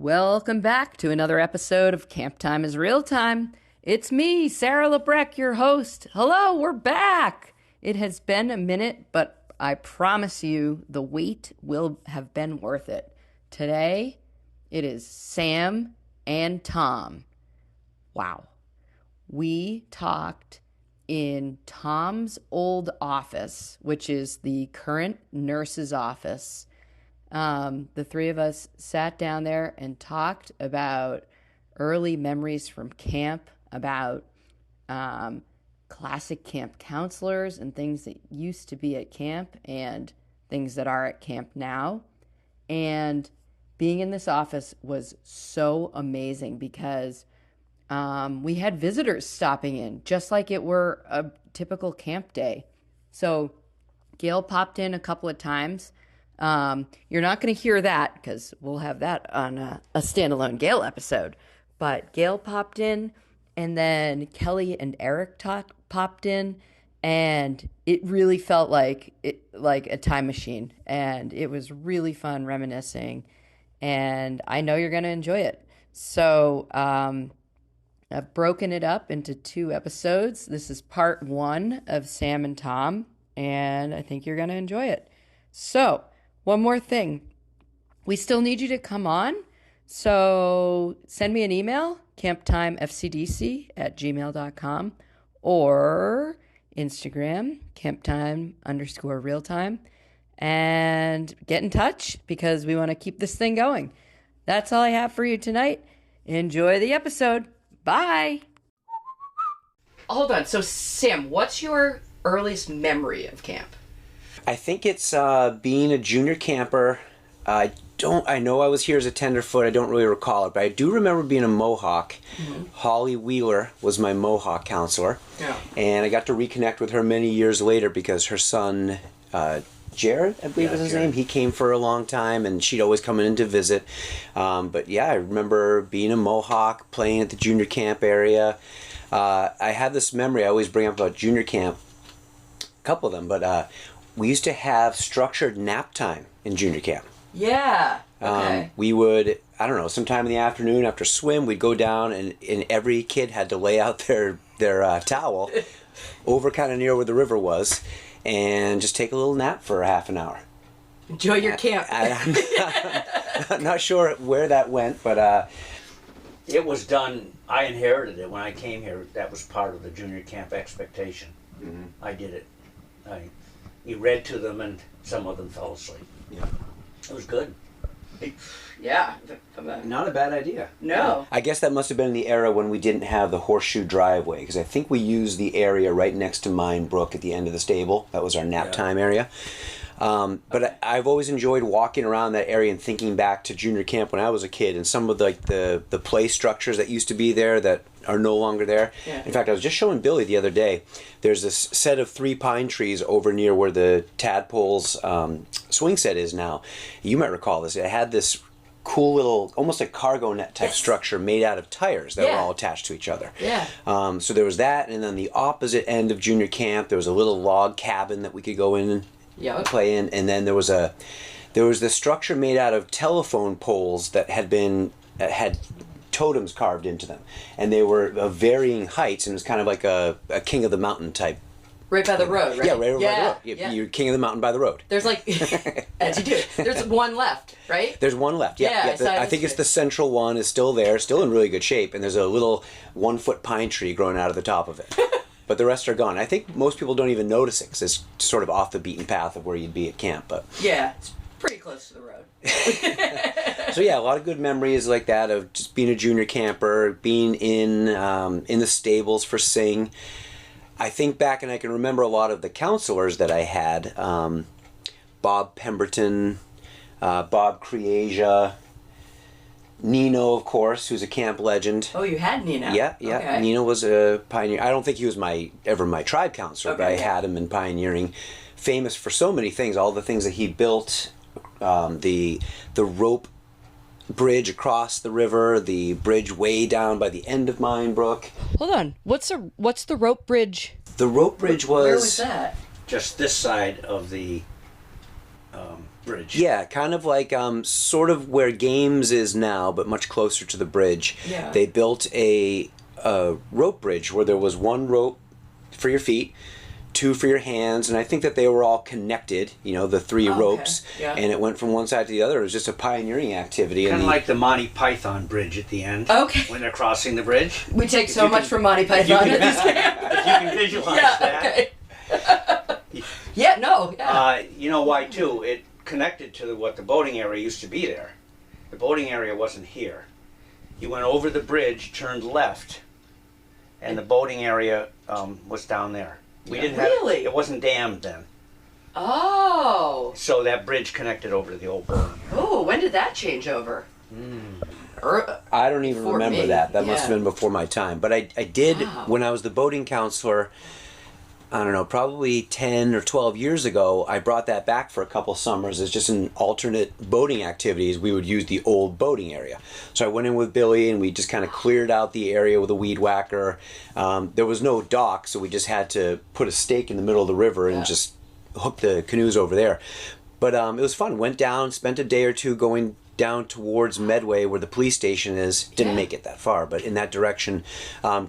Welcome back to another episode of Camp Time is Real Time. It's me, Sarah Lebrecq, your host. Hello, we're back. It has been a minute, but I promise you the wait will have been worth it. Today, it is Sam and Tom. Wow. We talked in Tom's old office, which is the current nurse's office. The three of us sat down there and talked about early memories from camp, about classic camp counselors and things that used to be at camp and things that are at camp now. And being in this office was so amazing because we had visitors stopping in, just like it were a typical camp day. So Gail popped in a couple of times. You're not going to hear that because we'll have that on a standalone Gail episode. But Gail popped in, and then Kelly and Eric popped in, and it really felt like a time machine. And it was really fun reminiscing, and I know you're going to enjoy it. So I've broken it up into 2 episodes. This is part 1 of Sam and Tom, and I think you're going to enjoy it. So one more thing. We still need you to come on. So send me an email, camptimefcdc@gmail.com, or Instagram, camptime_realtime, and get in touch because we want to keep this thing going. That's all I have for you tonight. Enjoy the episode. Bye. Hold on. So, Sam, what's your earliest memory of camp? I think it's being a junior camper. I know I was here as a tenderfoot. I don't really recall it, but I do remember being a Mohawk. Mm-hmm. Holly Wheeler was my Mohawk counselor. Yeah. And I got to reconnect with her many years later because her son, Jared, I believe was his name. He came for a long time, and she'd always come in to visit. But yeah, I remember being a Mohawk, playing at the junior camp area. I have this memory I always bring up about junior camp, a couple of them, but we used to have structured nap time in junior camp. Yeah. Okay. We would, I don't know, sometime in the afternoon after swim, we'd go down and every kid had to lay out their towel over kind of near where the river was and just take a little nap for a half an hour. Enjoy your camp. I'm not sure where that went, but it was done. I inherited it when I came here. That was part of the junior camp expectation. Mm-hmm. I did it. You read to them, and some of them fell asleep. Yeah. It was good. Yeah. Not a bad idea. No. I guess that must have been in the era when we didn't have the horseshoe driveway, because I think we used the area right next to Mine Brook at the end of the stable. That was our nap time area. But I've always enjoyed walking around that area and thinking back to junior camp when I was a kid and some of the play structures that used to be there that are no longer there. Yeah. In fact, I was just showing Billy the other day. There's this set of 3 pine trees over near where the Tadpoles swing set is now. You might recall this. It had this cool little, almost like cargo net type structure made out of tires that were all attached to each other. Yeah. So there was that, and then the opposite end of junior camp, there was a little log cabin that we could go in and play in, and then there was this structure made out of telephone poles that had totems carved into them, and they were of varying heights, and it was kind of like a king of the mountain type. Right by the road, right? Yeah, right by the road. You're king of the mountain by the road. There's as you do. There's one left, right? There's one left. Yeah. I think it's the central one is still there, still in really good shape, and there's a little 1-foot pine tree growing out of the top of it. But the rest are gone. I think most people don't even notice it because it's sort of off the beaten path of where you'd be at camp. But yeah, it's pretty close to the road. So yeah, a lot of good memories like that of just being a junior camper, being in the stables for Sing. I think back and I can remember a lot of the counselors that I had. Bob Pemberton, Bob Creasia, Nino, of course, who's a camp legend. Oh, you had Nino? Yeah. Okay. Nino was a pioneer. I don't think he was ever my tribe counselor, but I had him in pioneering. Famous for so many things, all the things that he built, the rope bridge across the river, the bridge way down by the end of Mine Brook. Hold on. What's the rope bridge? The rope bridge was... Where was that? Just this side of the bridge. Yeah, kind of like sort of where Games is now, but much closer to the bridge. Yeah. They built a rope bridge where there was one rope for your feet, two for your hands, and I think that they were all connected, the three ropes, Yeah. and it went from one side to the other. It was just a pioneering activity. Kind of like the Monty Python bridge at the end. Okay. When they're crossing the bridge. We take so you much can- from Monty If you Python can, at this camp. if you can visualize that. Okay. Yeah, no, yeah. You know why too? It connected to what the boating area used to be there. The boating area wasn't here. You went over the bridge, turned left, and the boating area was down there. We didn't have Really? it wasn't dammed then. Oh. So that bridge connected over to the old boating area. Oh, when did that change over? I don't even Before remember me. that. That must Yeah. have been before my time. But I did, Wow. when I was the boating counselor, I don't know, probably 10 or 12 years ago, I brought that back for a couple summers as just an alternate boating activities. We would use the old boating area. So I went in with Billy and we just kind of cleared out the area with a weed whacker. There was no dock, so we just had to put a stake in the middle of the river and Yeah. just hook the canoes over there. But it was fun. Went down, spent a day or two going down towards Medway where the police station is. Didn't Yeah. make it that far, but in that direction,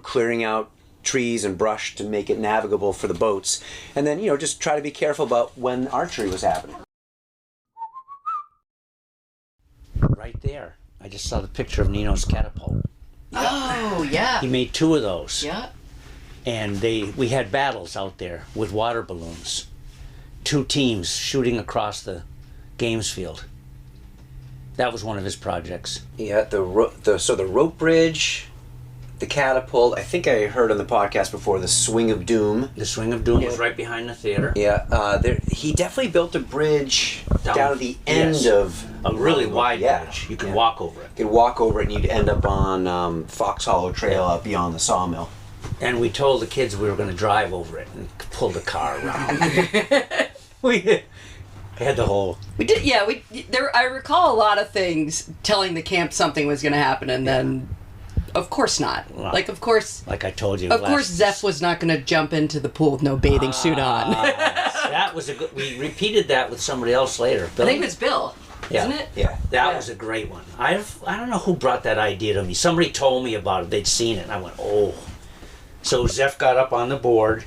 clearing out trees and brush to make it navigable for the boats. And then, just try to be careful about when archery was happening. Right there. I just saw the picture of Nino's catapult. Oh, yeah. He made 2 of those. Yeah. And we had battles out there with water balloons. 2 teams shooting across the games field. That was one of his projects. Yeah, the rope bridge, the catapult. I think I heard on the podcast before the Swing of Doom. The Swing of Doom was right behind the theater. Yeah, he definitely built a bridge down at the end yes. of A really wide Yeah. bridge. You can Yeah. walk over it. You could walk over it and you'd end up on Fox Hollow Trail up beyond the sawmill. And we told the kids we were going to drive over it and pull the car around. We had the whole... We did, yeah. I recall a lot of things telling the camp something was going to happen, and then, of course not. Well, Like, of course, Like I told you. of course, Zeph was not going to jump into the pool with no bathing suit on. That was a good... We repeated that with somebody else later. I think it was Bill, Yeah. isn't it? Yeah. That Yeah. was a great one. I don't know who brought that idea to me. Somebody told me about it. They'd seen it. And I went, oh. So Zeph got up on the board,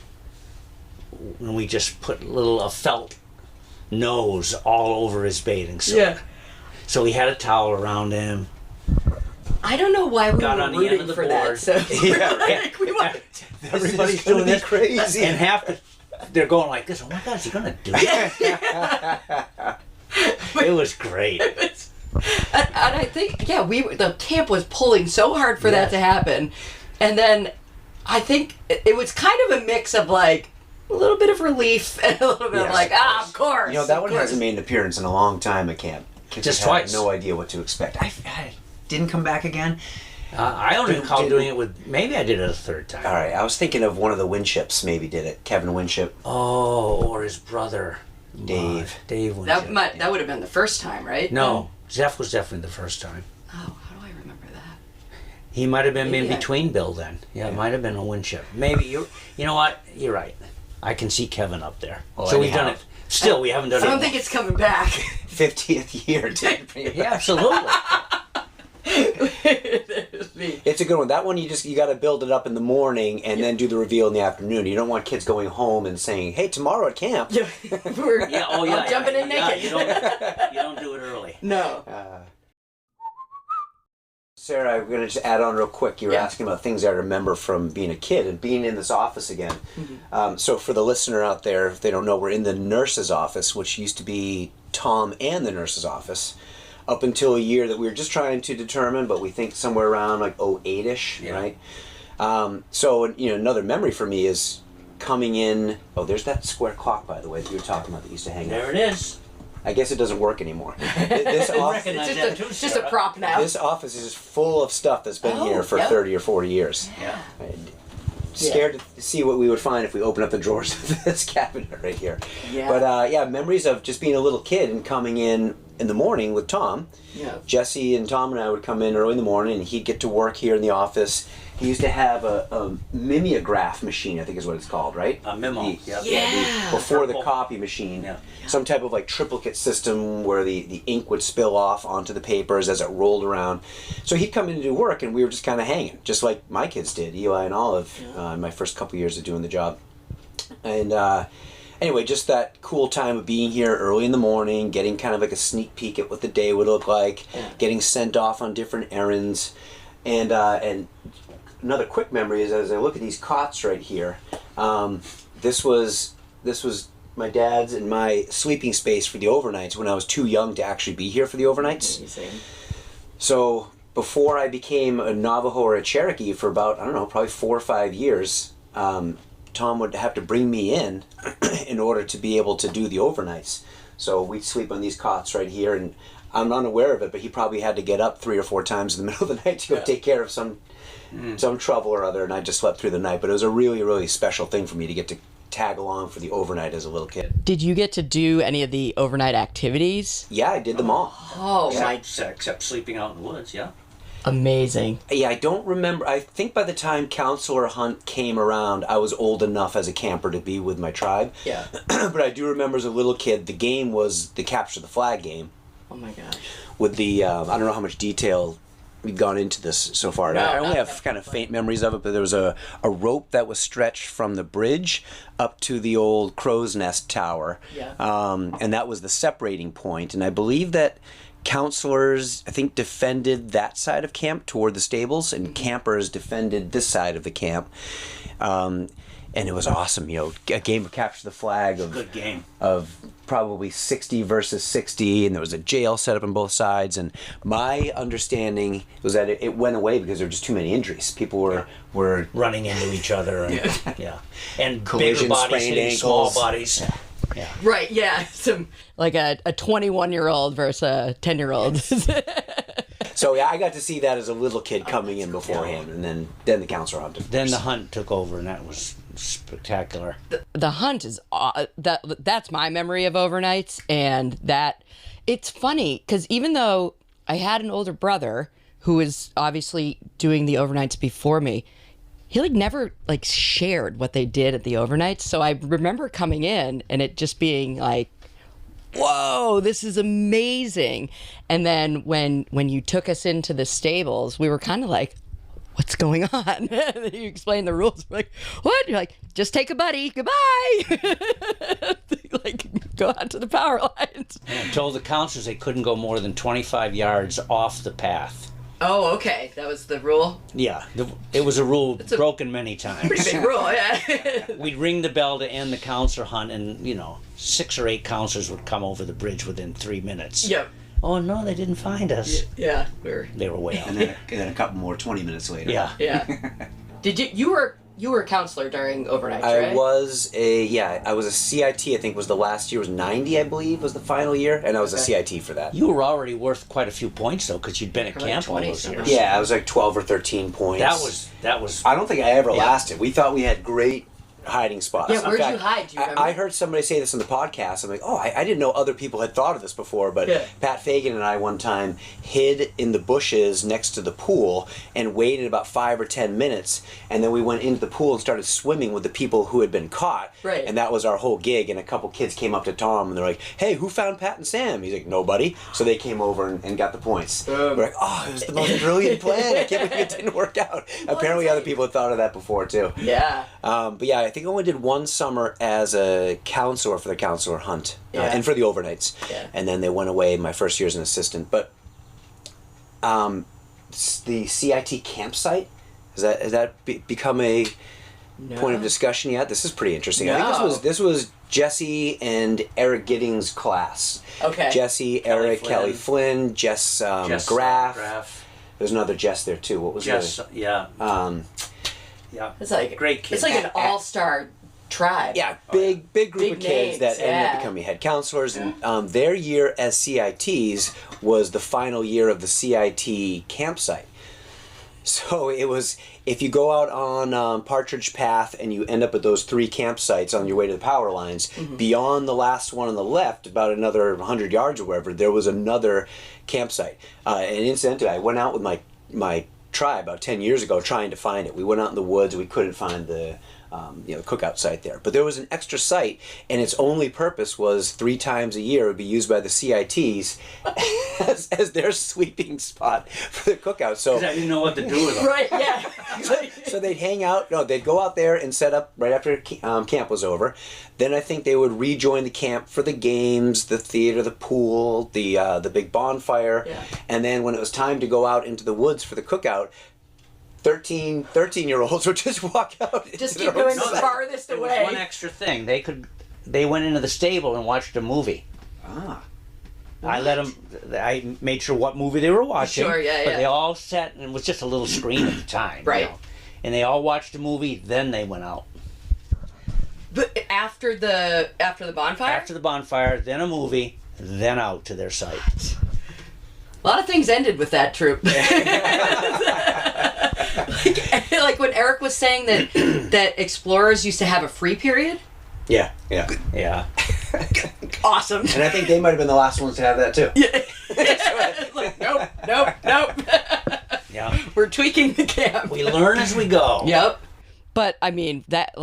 and we just put a felt nose all over his bathing suit. Yeah. So he had a towel around him. I don't know why we Got were on the end rooting of the for board. that. So Yeah, like, we want, Everybody's gonna doing be this crazy. and they're going like this. Oh my God, is he gonna do that? It was great. and I think, yeah, the camp was pulling so hard for that Yes. to happen, and then I think it was kind of a mix of like a little bit of relief and a little bit of Yes, like, of course. of course. That of one course. hasn't made an appearance in a long time at camp. Kids Just have had twice. no idea what to expect. I didn't come back again. I don't recall doing it with. Maybe I did it a third time. All right, I was thinking of one of the Winships maybe did it. Kevin Winship, Oh, or his brother, Dave. Dave was That would have been the first time, right? No, Zeph was definitely the first time. Oh, how do I remember that? He might have been in Maybe I- between Bill then. Yeah, it might have been a Winship. Maybe you know what? You're right. I can see Kevin up there. Oh, So we've anyhow. done it. Still, we haven't done I it. don't think it's coming back. 50th year. Yeah, absolutely. It's a good one. That one you got to build it up in the morning and then do the reveal in the afternoon. You don't want kids going home and saying, "Hey, tomorrow at camp." We're Yeah. Oh yeah. I'm jumping in yeah, naked. You don't do it early. No. Sarah, I'm going to just add on real quick. You were Yeah. asking about things I remember from being a kid and being in this office again. So for the listener out there, if they don't know, we're in the nurse's office, which used to be Tom and the nurse's office, up until a year that we were just trying to determine, but we think somewhere around like 08-ish, Yeah. right? So another memory for me is coming in. Oh, there's that square clock, by the way, that you were talking about that used to hang There out. it is. I guess it doesn't work anymore. This office, recognize It's that too, just a Sarah. prop now. this office is full of stuff that's been Oh, here for yep. 30 or 40 years. Yeah. Scared to see what we would find if we open up the drawers of this cabinet right here. Yeah. But memories of just being a little kid and coming in in the morning with Tom. Yeah. Jesse and Tom and I would come in early in the morning, and he'd get to work here in the office. He used to have a mimeograph machine, I think is what it's called, right? A memo. Before the Purple. copy machine. Yeah. Some type of like triplicate system where the ink would spill off onto the papers as it rolled around. So he'd come in to do work, and we were just kind of hanging, just like my kids did, Eli and Olive, in my first couple years of doing the job. And anyway, just that cool time of being here early in the morning, getting kind of like a sneak peek at what the day would look like, getting sent off on different errands. And another quick memory is as I look at these cots right here, this was my dad's and my sleeping space for the overnights when I was too young to actually be here for the overnights. Amazing. So before I became a Navajo or a Cherokee for about, I don't know, probably 4 or 5 years, Tom would have to bring me in order to be able to do the overnights. So we'd sleep on these cots right here, and I'm unaware of it, but he probably had to get up 3 or 4 times in the middle of the night to go take care of some trouble or other, and I just slept through the night. But it was a really, really special thing for me to get to tag along for the overnight as a little kid. Did you get to do any of the overnight activities? Yeah, I did them all. Oh, my. Except sleeping out in the woods, yeah. Amazing. Yeah, I don't remember. I think by the time Counselor Hunt came around, I was old enough as a camper to be with my tribe. Yeah. But I do remember as a little kid, the game was the capture the flag game. Oh, my gosh. With the, I don't know how much detail we've gone into this so far. No, I only not have that. kind of faint memories of it, but there was a rope that was stretched from the bridge up to the old crow's nest tower. Yeah. And that was the separating point. And I believe that counselors, I think, defended that side of camp toward the stables, and campers defended this side of the camp. And it was awesome, a game of capture the flag of Good game. of probably 60 versus 60, and there was a jail set up on both sides. And my understanding was that it went away because there were just too many injuries. People were Running into each other. And, and Collisions, bigger bodies sprained hitting small ankles. bodies. Yeah. Right, yeah. Like a 21-year-old versus a 10-year-old. So yeah, I got to see that as a little kid coming in beforehand, and then the counselor hunted. Then the hunt took over, and that was spectacular. The hunt is that's my memory of overnights, and that it's funny because even though I had an older brother who was obviously doing the overnights before me, he never shared what they did at the overnights. So I remember coming in and it just being like, whoa, this is amazing. And then when you took us into the stables, we were kind of like, what's going on? And then you explain the rules. We're like, what? You're like, just take a buddy. Goodbye. Go out to the power lines. And told the counselors they couldn't go more than 25 yards off the path. Oh, okay. That was the rule. Yeah, it was a rule broken many times. Pretty big rule, yeah. We'd ring the bell to end the counselor hunt, and 6 or 8 counselors would come over the bridge within 3 minutes. Yep. Oh no, they didn't find us. Yeah. They were way out. And then a couple more 20 minutes later. Yeah. Yeah. Did you were a counselor during overnights, I right? was a CIT. I think was the last year was 90. I believe was the final year, and I was a CIT for that. You were already worth quite a few points though, because you'd been at For like camp all 20 those something. years. Yeah, I was like 12 or 13 points. That was. I don't think I ever lasted. We thought we had great hiding spots. Yeah, In where'd fact, you hide? Do you remember? I heard somebody say this on the podcast. I'm like, oh, I didn't know other people had thought of this before. But Yeah. Pat Fagan and I one time hid in the bushes next to the pool and waited about 5 or 10 minutes. And then we went into the pool and started swimming with the people who had been caught. Right. And that was our whole gig. And a couple kids came up to Tom and they're like, hey, who found Pat and Sam? He's like, nobody. So they came over and got the points. Boom. We're like, oh, it was the most brilliant plan. I can't believe it didn't work out. Apparently other people had thought of that before too. Yeah. But yeah, I think I only did one summer as a counselor for the counselor hunt and for the overnights. Yeah. And then they went away my first year as an assistant. But the CIT campsite, has that become a point of discussion yet? This is pretty interesting. I No. think this was Jesse and Eric Giddings' class. Okay. Jesse, Kelly Eric, Flynn. Kelly Flynn, Jess, Jess Graff. There's another Jess there too. What was Jess, yeah. the? Yeah. It's like Great kid. It's like an all-star tribe. Yeah, big group Big of kids that names, ended up yeah. becoming head counselors, and their year as CITs was the final year of the CIT campsite. So it was, if you go out on Partridge Path and you end up at those 3 campsites on your way to the power lines, beyond the last one on the left, about another 100 yards or wherever, there was another campsite. And incidentally, I went out with my tribe about 10 years ago trying to find it. We went out in the woods, we couldn't find the cookout site there. But there was an extra site, and its only purpose was 3 times a year it would be used by the CITs as their sweeping spot for the cookout. So I didn't know what to do with them. Right, yeah. so they'd hang out. No, they'd go out there and set up right after camp was over. Then I think they would rejoin the camp for the games, the theater, the pool, the big bonfire. Yeah. And then when it was time to go out into the woods for the cookout, 13-year-olds would just walk out. Just into keep their own going the site. farthest There was away. one extra thing. They went into the stable and watched a movie. Ah. I let them. I made sure what movie they were watching. Sure, yeah, But yeah. they all sat, and it was just a little screen at the time. Right. And they all watched a movie. Then they went out But after the bonfire? after the bonfire. Then a movie. Then out to their site. A lot of things ended with that troop. like when Eric was saying that explorers used to have a free period. Yeah, yeah. Yeah. Awesome. And I think they might have been the last ones to have that too. Like, nope. Yeah. We're tweaking the camp. We learn as we go. Yep. But I mean that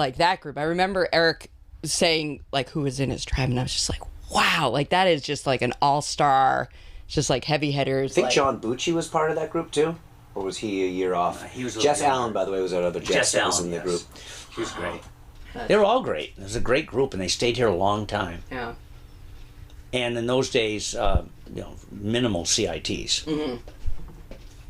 group. I remember Eric saying like who was in his tribe, and I was just like, wow, like that is just like an all-star, just like heavy hitters. I think like, John Bucci was part of that group too, or was he a year off? He was a Jess little Allen, by the way, was that other Jess, Jess that was Allen, in the yes. group. She was great. They were all great. It was a great group, and they stayed here a long time. Yeah. And in those days, minimal CITs. Mm-hmm.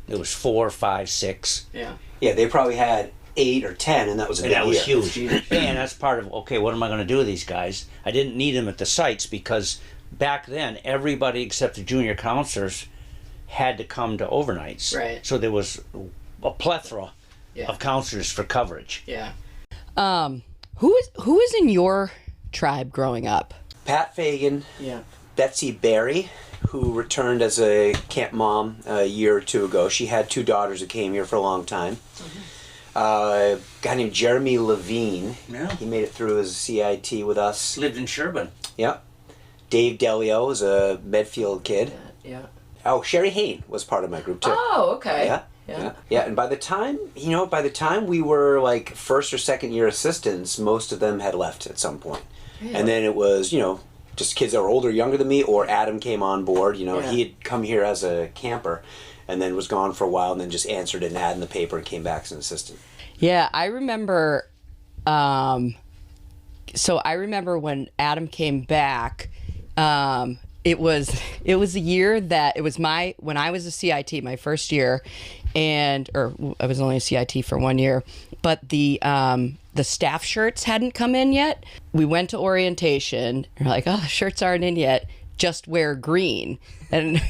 It was 4, 5, 6. Yeah. Yeah, they probably had 8 or 10, and that was a And big that was year. huge. And that's part of, okay, what am I going to do with these guys? I didn't need them at the sites because back then, everybody except the junior counselors had to come to overnights. Right. So there was a plethora Yeah. of counselors for coverage. Yeah. Who was in your tribe growing up? Pat Fagan, Yeah. Betsy Berry, who returned as a camp mom a year or 2 ago. She had 2 daughters who came here for a long time. A guy named Jeremy Levine. Yeah. He made it through his CIT with us. Lived in Sherburne. Yep. Dave Delio was a Medfield kid. Yeah. Oh, Sherry Hain was part of my group too. Oh, okay. Yeah. And by the time we were like first or second year assistants, most of them had left at some point. Really? And then it was, just kids that were older, younger than me, or Adam came on board. Yeah. He had come here as a camper and then was gone for a while and then just answered an ad in the paper and came back as an assistant. Yeah, I remember. So I remember when Adam came back. It was a year that it was when I was a CIT, my first year, or I was only a CIT for 1 year, but the staff shirts hadn't come in yet. We went to orientation. And we're like, oh, the shirts aren't in yet. Just wear green, and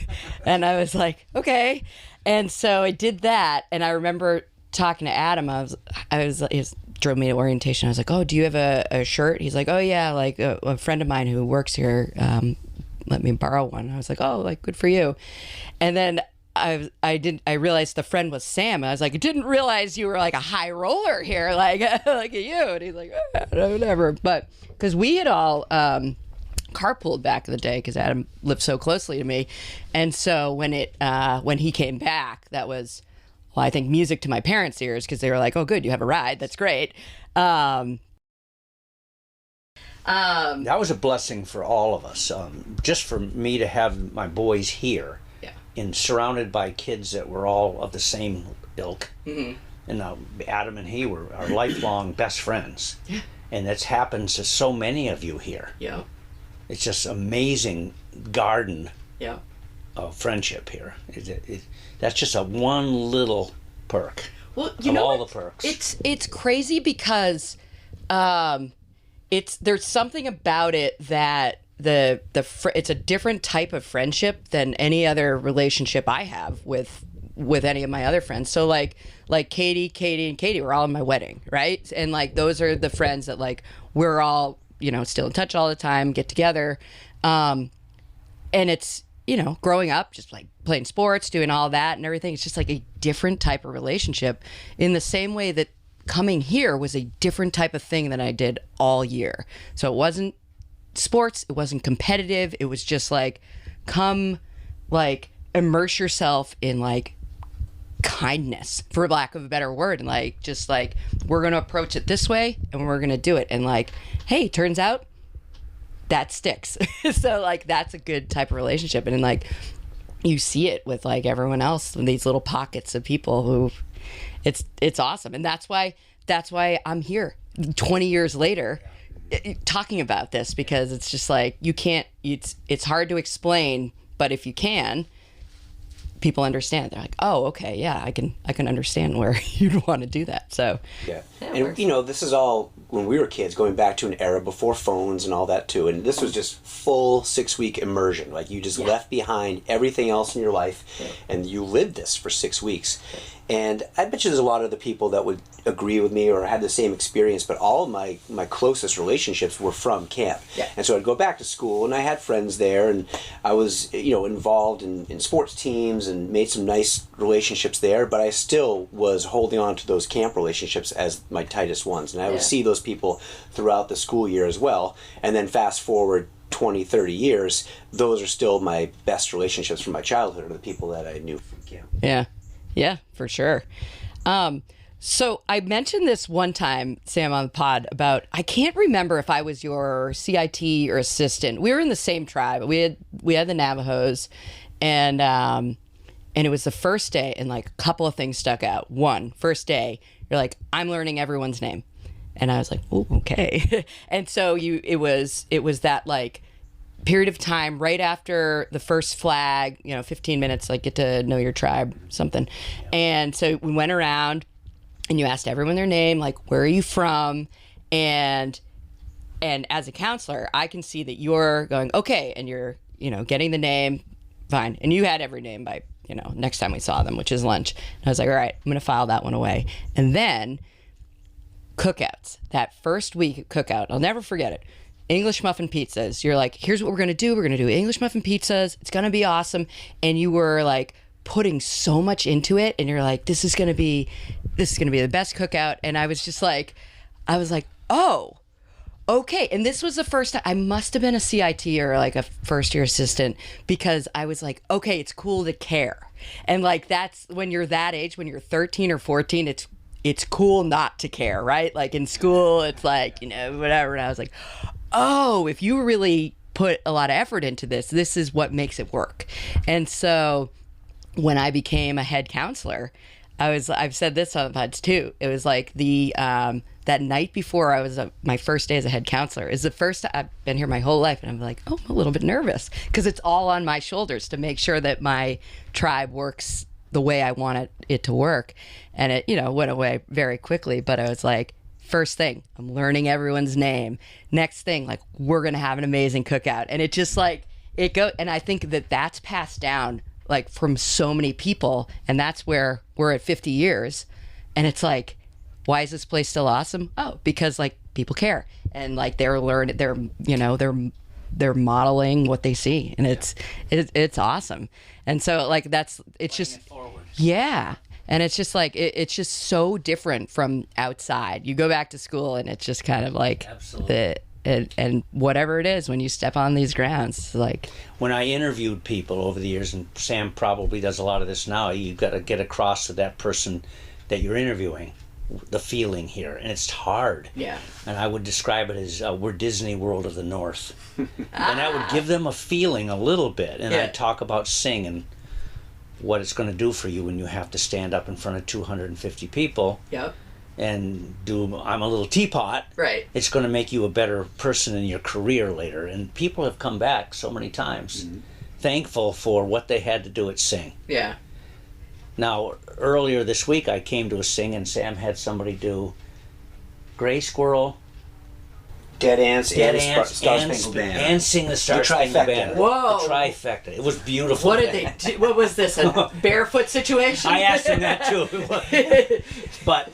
I was like, okay, and so I did that, and I remember talking to Adam. He drove me to orientation. I was like, oh, do you have a shirt? He's like, oh yeah, like a friend of mine who works here let me borrow one. I was like, oh, like good for you. And then I realized the friend was Sam. I was like, I didn't realize you were like a high roller here, like like you. And he's like, whatever. But because we had all carpooled back in the day because Adam lived so closely to me, and so when he came back, that was, well, I think music to my parents' ears because they were like, oh, good, you have a ride. That's great. That was a blessing for all of us. Just for me to have my boys here, and surrounded by kids that were all of the same ilk. Mm-hmm. And Adam and he were our lifelong best friends. Yeah. And that's happened to so many of you here. Yeah. It's just amazing garden Yeah. of friendship here. That's just a one little perk. Well, of all the perks. It's crazy because there's something about it that it's a different type of friendship than any other relationship I have with any of my other friends. So like Katie and Katie were all in my wedding, right? And like those are the friends that like we're all still in touch all the time, get together, and growing up, just like playing sports, doing all that and everything, it's just like a different type of relationship in the same way that coming here was a different type of thing than I did all year. So it wasn't sports, it wasn't competitive. It was just like, come, like, immerse yourself in like kindness, for lack of a better word, and like just like, we're gonna approach it this way and we're gonna do it, and like, hey, turns out that sticks. So like that's a good type of relationship, and like you see it with like everyone else in these little pockets of people who it's awesome. And that's why I'm here 20 years later talking about this, because it's just like, you can't, it's hard to explain, but if you can, people understand. They're like, oh, okay, yeah, I can understand where you'd want to do that. So yeah, and this is all when we were kids, going back to an era before phones and all that too. And this was just full 6-week immersion. Like you just left behind everything else in your life, and you lived this for 6 weeks. And I bet you there's a lot of the people that would agree with me or had the same experience, but all of my closest relationships were from camp. Yeah. And so I'd go back to school, and I had friends there, and I was involved in sports teams and made some nice relationships there, but I still was holding on to those camp relationships as my tightest ones. And I would see those people throughout the school year as well. And then fast forward 20, 30 years, those are still my best relationships from my childhood, are the people that I knew from camp. Yeah, for sure. So I mentioned this one time, Sam, on the pod about, I can't remember if I was your CIT or assistant. We were in the same tribe. We had the Navajos, and it was the first day, and like a couple of things stuck out. One, first day, you're like, I'm learning everyone's name. And I was like, oh, okay. And so it was that like period of time right after the first flag, 15 minutes, like get to know your tribe, something. And so we went around and you asked everyone their name, like, where are you from? And as a counselor, I can see that you're going, okay, and you're, getting the name, fine. And you had every name by, next time we saw them, which is lunch. And I was like, all right, I'm going to file that one away. And then cookouts, that first week of cookout, I'll never forget it. English muffin pizzas. You're like, here's what we're going to do. We're going to do English muffin pizzas. It's going to be awesome. And you were like putting so much into it. And you're like, this is going to be the best cookout. And I was just like, oh, okay. And this was the first time, I must have been a CIT or like a first year assistant, because I was like, okay, it's cool to care. And like, that's when you're that age, when you're 13 or 14, it's cool not to care, right? Like in school, it's like, whatever. And I was like, oh, if you really put a lot of effort into this is what makes it work. And so when I became a head counselor, I've said this on the pods too. It was like that night before I was my first day as a head counselor is the first time I've been here my whole life. And I'm like, oh, I'm a little bit nervous, because it's all on my shoulders to make sure that my tribe works the way I want it to work. And it, went away very quickly. But I was like, first thing, I'm learning everyone's name. Next thing, like, we're going to have an amazing cookout. And it just like, it go. And I think that's passed down like from so many people. And that's where we're at 50 years. And it's like, why is this place still awesome? Oh, because like people care. And like they're learning, they're modeling what they see. And it's awesome. And so like, it's just, yeah. And it's just like, it's just so different from outside. You go back to school and it's just kind of like, and whatever it is, when you step on these grounds, it's like. When I interviewed people over the years, and Sam probably does a lot of this now, you got to get across to that person that you're interviewing the feeling here. And it's hard. Yeah. And I would describe it as we're Disney World of the North. And I would give them a feeling a little bit. And I'd talk about singing, what it's going to do for you when you have to stand up in front of 250 people. Yep. And do I'm a little teapot. Right. It's going to make you a better person in your career later. And people have come back so many times, thankful for what they had to do at Sing. Yeah. Now, earlier this week, I came to a Sing, and Sam had somebody do Gray Squirrel, Dead Ants Dead and Ants Star and, Spangled Banner. and sing the Star Spangled trifecta. Banner. Whoa. The trifecta. It was beautiful. What did they do? What was this? A barefoot situation? I asked him that too. but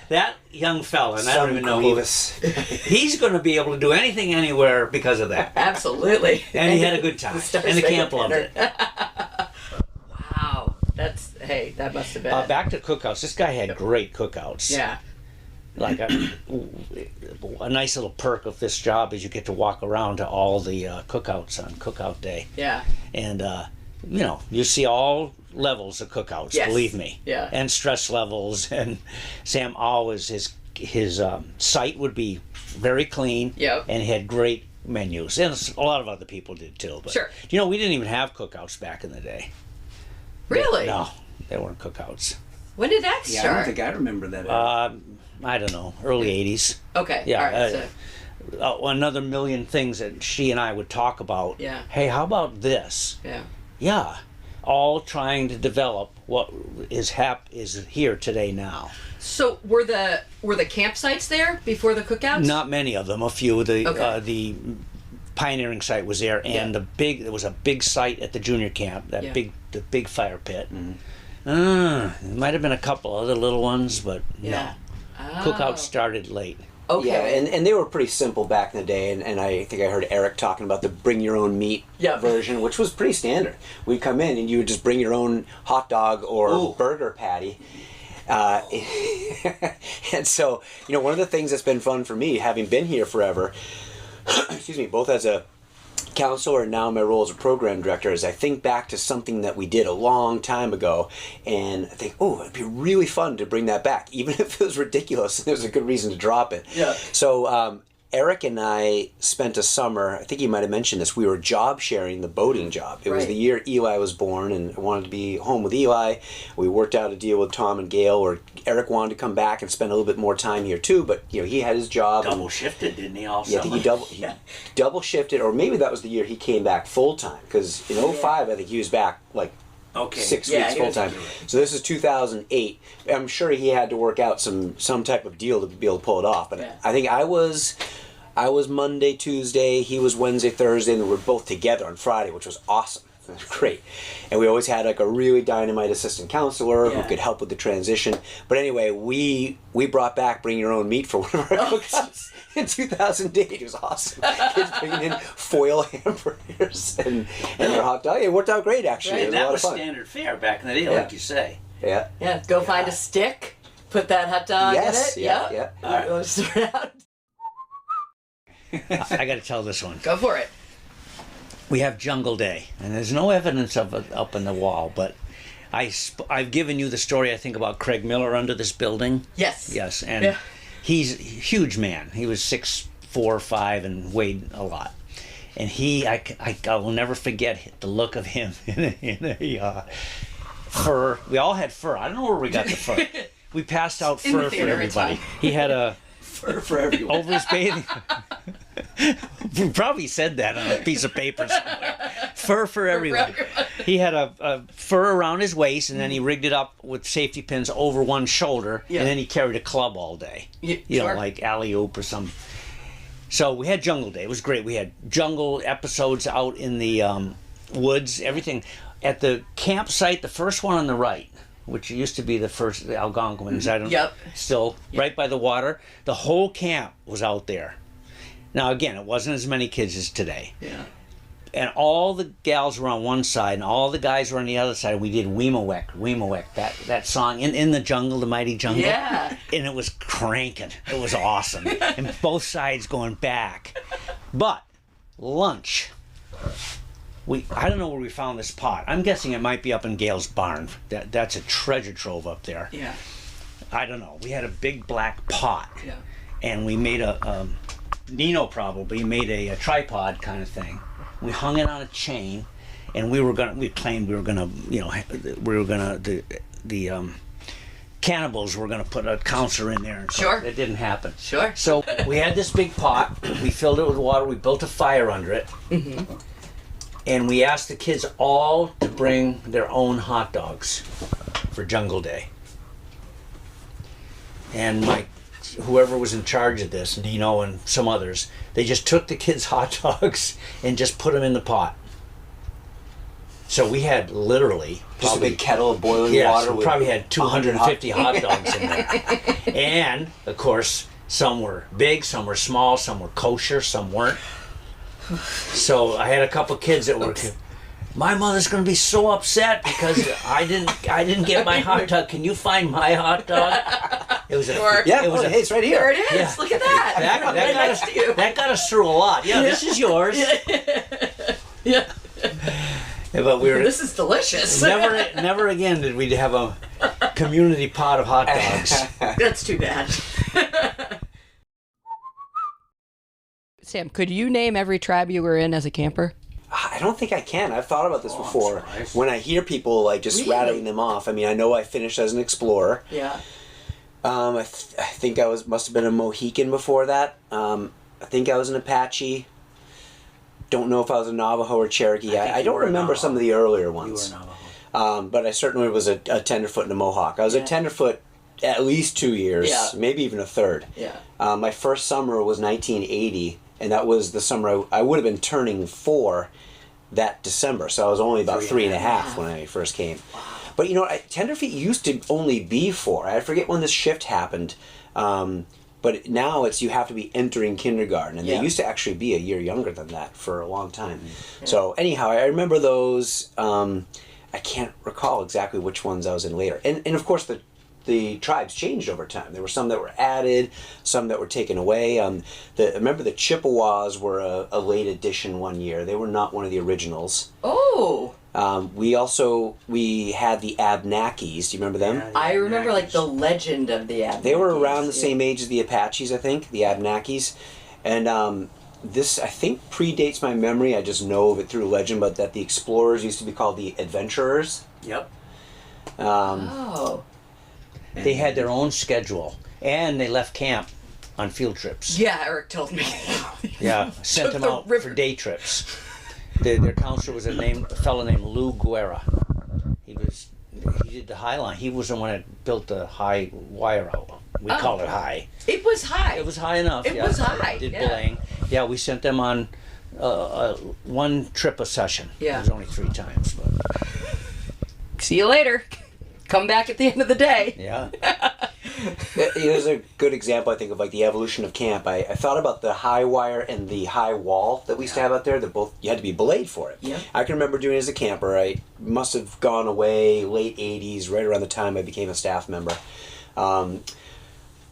that young fella, and I don't even know who, he's going to be able to do anything anywhere because of that. Absolutely. And he had a good time. Star And the camp Spangled loved Banner. it. Wow. Hey, that must have been. Back to cookouts. This guy had great cookouts. Yeah. Like a nice little perk of this job is you get to walk around to all the cookouts on Cookout Day. Yeah. And, you see all levels of cookouts, Yes. believe me. Yeah. And stress levels. And Sam always, his site would be very clean. Yep. And he had great menus. And a lot of other people did too. But, Sure. we didn't even have cookouts back in the day. Really? No, they weren't cookouts. When did that Yeah, I start? don't think I remember that. I don't know, early 80s. Okay. Yeah, All right. Another million things that she and I would talk about. Yeah. Hey, how about this? Yeah. Yeah, all trying to develop what is here today now. So were the campsites there before the cookouts? Not many of them. A few. Okay. The pioneering site was there, and there was a big site at the junior camp. Yeah. The big fire pit. There might have been a couple other little ones, but Yeah. no. Cookout started late. Okay. Yeah, and they were pretty simple back in the day, and I think I heard Eric talking about the bring your own meat Yeah. version, which was pretty standard. We'd come in and you would just bring your own hot dog or Ooh. burger patty. And so, one of the things that's been fun for me, having been here forever, excuse me, both as a counselor and now my role as a program director, is I think back to something that we did a long time ago and I think, oh, it'd be really fun to bring that back, even if it was ridiculous and there's a good reason to drop it. Yeah. So Eric and I spent a summer, I think you might have mentioned this, we were job sharing the boating job. It was Right. the year Eli was born and I wanted to be home with Eli. We worked out a deal with Tom and Gail where Eric wanted to come back and spend a little bit more time here too, but he had his job. and- Double shifted, didn't he? Also. yeah, I think he double shifted, or maybe that was the year he came back full time. Because in 05, I think he was back like Okay. 6 Yeah, weeks he full was- time. So this is 2008. I'm sure he had to work out some type of deal to be able to pull it off. But Yeah. I think I was Monday, Tuesday. He was Wednesday, Thursday, and we were both together on Friday, which was awesome. It was great. And we always had like a really dynamite assistant counselor who Yeah. could help with the transition. But anyway, we brought back Bring Your Own Meat for one of our cookouts in 2008. It was awesome. Kids bringing in foil hamburgers and their hot dog. It worked out great, actually. Right. It was a that lot was of fun. standard fare back in the day, Yeah. like you say. Yeah. Yeah. Go find a stick. Put that hot dog Yes. in it. Yeah. Yep. Yeah. All right. Let's sort it out. I got to tell this one. Go for it. We have Jungle Day, and there's no evidence of it up in the wall, but I've given you the story, I think, about Craig Miller under this building. Yes. Yes, and Yeah. he's a huge man. He was 6'4", 5", and weighed a lot. And I will never forget the look of him in a fur. We all had fur. I don't know where we got the fur. We passed out In the fur for theater, it's everybody. fine. He had a For everyone. over his bathing. We probably said that on a piece of paper somewhere. Fur for everyone. He had a fur around his waist, and then he rigged it up with safety pins over one shoulder, Yeah. and then he carried a club all day. Yeah, You know, sure. like alley-oop or something. So we had Jungle Day. It was great. We had jungle episodes out in the woods, everything. At the campsite, the first one on the right, which used to be the Algonquins, I don't Yep. still right by the water. The whole camp was out there. Now again, it wasn't as many kids as today. Yeah. And all the gals were on one side and all the guys were on the other side. We did Weemawek, that song in the jungle, the mighty jungle. Yeah. And it was cranking. It was awesome. And both sides going back. But lunch. I don't know where we found this pot. I'm guessing it might be up in Gail's barn. That's a treasure trove up there. Yeah. I don't know. We had a big black pot. Yeah. And we made Nino probably made a tripod kind of thing. We hung it on a chain, and we claimed the cannibals were gonna put a counselor in there. And so Sure. It didn't happen. Sure. So we had this big pot. We filled it with water. We built a fire under it. Mm-hmm. And we asked the kids all to bring their own hot dogs for Jungle Day. And my whoever was in charge of this, Nino and some others, they just took the kids' hot dogs and just put them in the pot. So we had literally Just a big kettle of boiling yeah, water. so we with probably had 250 hot dogs in there. And of course, some were big, some were small, some were kosher, some weren't. So I had a couple kids that were. My mother's going to be so upset because I didn't get my hot dog. Can you find my hot dog? It was Sure. Yeah, It was hey, it's right here. There it is. Yeah. Look at that. that got us through a lot. Yeah, this is yours. Yeah. Yeah, but we were This is delicious. never again did we have a community pot of hot dogs. That's too bad. Sam, could you name every tribe you were in as a camper? I don't think I can. I've thought about this I'm before. surprised. When I hear people like just Really? rattling them off, I mean, I know I finished as an explorer. Yeah. I think I must have been a Mohican before that. I think I was an Apache. Don't know if I was a Navajo or Cherokee. think I you don't were a remember Navajo. some of the earlier You ones. were Navajo. But I certainly was a tenderfoot and a Mohawk. I was Yeah. a tenderfoot at least 2 years, Yeah. maybe even a third. Yeah. My first summer was 1980, and that was the summer I would have been turning 4 that December. So I was only about 3.5 when I first came. But you know, tenderfeet used to only be 4. I forget when this shift happened. But now it's you have to be entering kindergarten, and Yeah. they used to actually be a year younger than that for a long time. So anyhow, I remember those. I can't recall exactly which ones I was in later, and of course the tribes changed over time. There were some that were added, some that were taken away. I remember the Chippewas were a late addition one year. They were not one of the originals. Oh. We had the Abnakis. Do you remember them? Yeah, the I remember like Abnakis. the legend of the Abnakis. They were around the same age as the Apaches, I think, the Abnakis. And this, I think, predates my memory. I just know of it through legend, but that the explorers used to be called the adventurers. Yep. Oh. They had their own schedule, and they left camp on field trips. Yeah, Eric told me. Yeah, sent Took them the out river. for day trips. Their counselor was a fellow named Lou Guerra. He did the High Line. He was the one that built the high wire out. We Oh. call it high. It was high. It was high enough. It yeah. was high, Did yeah. belaying. Yeah, we sent them on one trip a session. Yeah. It was only 3 times, but See you later. Come back at the end of the day. yeah. Here's a good example, I think, of like the evolution of camp. I thought about the high wire and the high wall that we used to have out there. That both you had to be belayed for it. Yeah. I can remember doing it as a camper. I must have gone away late '80s, right around the time I became a staff member.